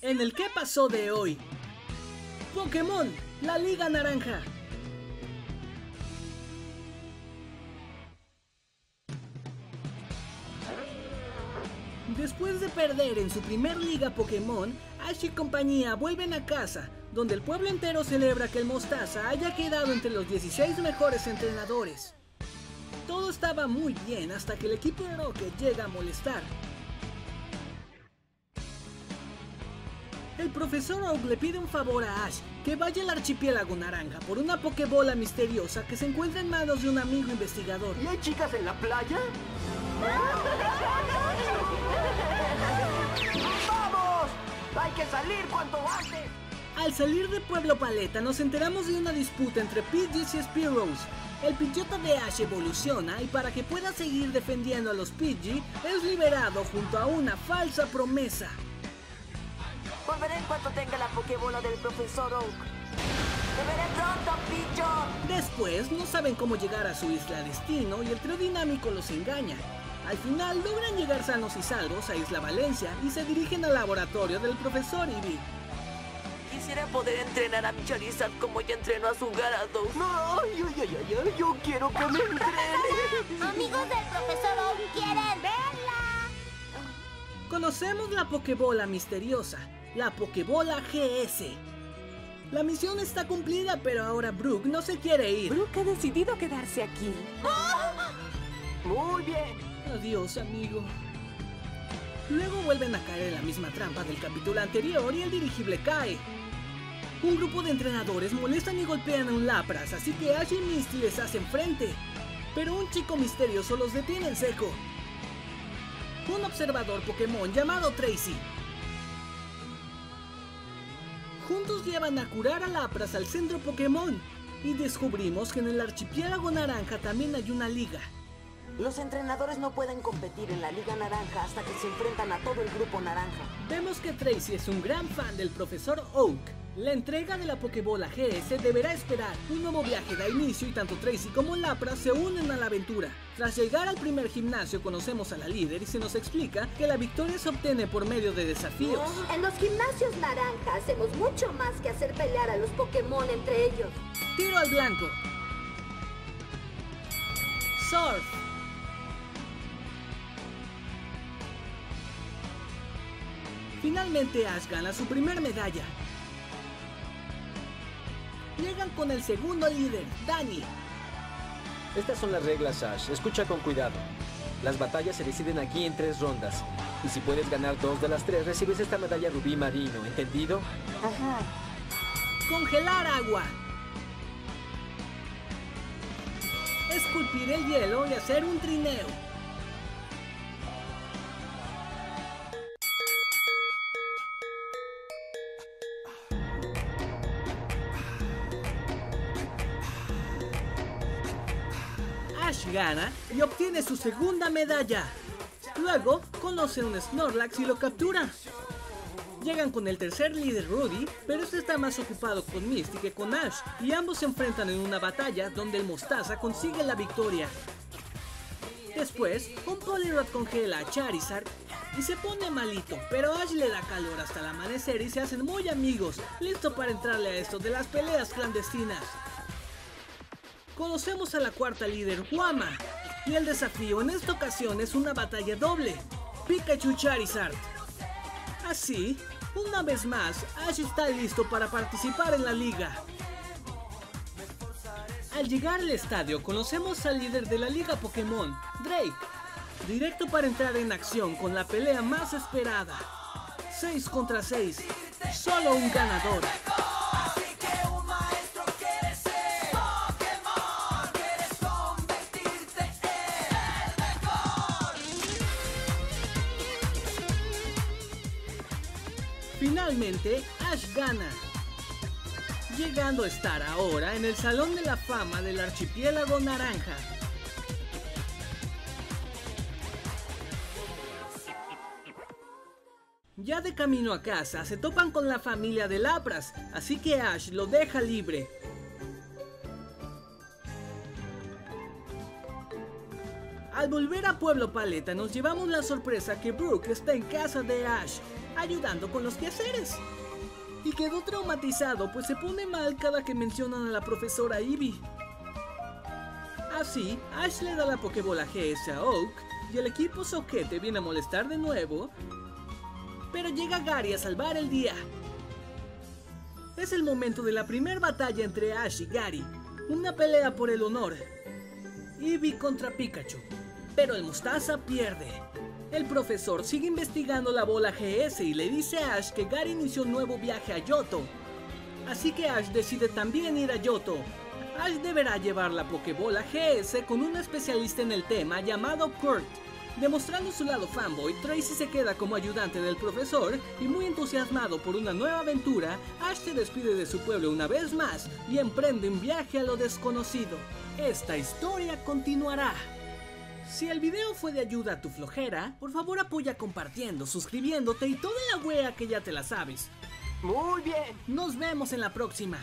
En el ¿Qué pasó de hoy? Pokémon, la Liga Naranja. Después de perder en su primer liga Pokémon, Ash y compañía vuelven a casa, donde el pueblo entero celebra que el Mostaza haya quedado entre los 16 mejores entrenadores. Todo estaba muy bien hasta que el equipo Rocket llega a molestar. El profesor Oak le pide un favor a Ash, que vaya al archipiélago naranja por una Pokébola misteriosa que se encuentra en manos de un amigo investigador. ¿Y hay chicas en la playa? ¡Vamos! ¡Hay que salir cuanto antes! Al salir de Pueblo Paleta nos enteramos de una disputa entre Pidgeys y Spearows. El Pidgeotto de Ash evoluciona y para que pueda seguir defendiendo a los Pidgey, es liberado junto a una falsa promesa. Volveré en cuanto tenga la Pokébola del profesor Oak. ¡Te veré pronto, Pidgeot! Después no saben cómo llegar a su isla destino y el trío dinámico los engaña. Al final logran llegar sanos y salvos a Isla Valencia y se dirigen al laboratorio del profesor Eevee. Quisiera poder entrenar a mi Charizard como ya entrenó a su Gyarados. ¡Ay! ¡Yo quiero que me entrene! Amigos del profesor Oak quieren verla. Conocemos la Pokébola misteriosa, la Pokébola GS. La misión está cumplida, pero ahora Brook no se quiere ir. Brook ha decidido quedarse aquí. Muy bien. Adiós, amigo. Luego vuelven a caer en la misma trampa del capítulo anterior y el dirigible cae. Un grupo de entrenadores molestan y golpean a un Lapras, así que Ash y Misty les hacen frente. Pero un chico misterioso los detiene en seco. Un observador Pokémon llamado Tracy. Juntos llevan a curar a Lapras al centro Pokémon y descubrimos que en el archipiélago naranja también hay una liga. Los entrenadores no pueden competir en la Liga Naranja hasta que se enfrentan a todo el grupo naranja. Vemos que Tracy es un gran fan del profesor Oak. La entrega de la Pokébola GS deberá esperar. Un nuevo viaje da inicio y tanto Tracy como Lapras se unen a la aventura. Tras llegar al primer gimnasio conocemos a la líder y se nos explica que la victoria se obtiene por medio de desafíos. En los gimnasios naranja hacemos mucho más que hacer pelear a los Pokémon entre ellos. Tiro al blanco. Surf. Finalmente Ash gana su primer medalla. Llegan con el segundo líder, Danny. Estas son las reglas, Ash. Escucha con cuidado. Las batallas se deciden aquí en 3 rondas. Y si puedes ganar 2 de las 3, recibes esta medalla rubí marino. ¿Entendido? Ajá. Congelar agua. Esculpir el hielo y hacer un trineo. Ash gana y obtiene su segunda medalla. Luego conoce a un Snorlax y lo captura. Llegan con el tercer líder Rudy, pero este está más ocupado con Misty que con Ash y ambos se enfrentan en una batalla donde el Mostaza consigue la victoria. Después, un Poliwrath congela a Charizard y se pone malito, pero Ash le da calor hasta el amanecer y se hacen muy amigos, listo para entrarle a esto de las peleas clandestinas. Conocemos a la cuarta líder, Wama, y el desafío en esta ocasión es una batalla doble, Pikachu Charizard. Así, una vez más, Ash está listo para participar en la liga. Al llegar al estadio conocemos al líder de la liga Pokémon, Drake, directo para entrar en acción con la pelea más esperada. 6 contra 6, solo un ganador. Finalmente, Ash gana, llegando a estar ahora en el Salón de la Fama del Archipiélago Naranja. Ya de camino a casa, se topan con la familia de Lapras, así que Ash lo deja libre. Al volver a Pueblo Paleta nos llevamos la sorpresa que Brook está en casa de Ash. ayudando con los quehaceres. Y quedó traumatizado, pues se pone mal cada que mencionan a la profesora Ivy. Así, Ash le da la Pokébola GS a Oak y el equipo Soquete viene a molestar de nuevo, pero llega Gary a salvar el día. Es el momento de la primera batalla entre Ash y Gary, una pelea por el honor. Eevee contra Pikachu, pero el Mostaza pierde. El profesor sigue investigando la bola GS y le dice a Ash que Gary inició un nuevo viaje a Johto. Así que Ash decide también ir a Johto. Ash deberá llevar la Pokébola GS con un especialista en el tema llamado Kurt. Demostrando su lado fanboy, Tracy se queda como ayudante del profesor y muy entusiasmado por una nueva aventura, Ash se despide de su pueblo una vez más y emprende un viaje a lo desconocido. Esta historia continuará. Si el video fue de ayuda a tu flojera, por favor apoya compartiendo, suscribiéndote y toda la wea que ya te la sabes. Muy bien. Nos vemos en la próxima.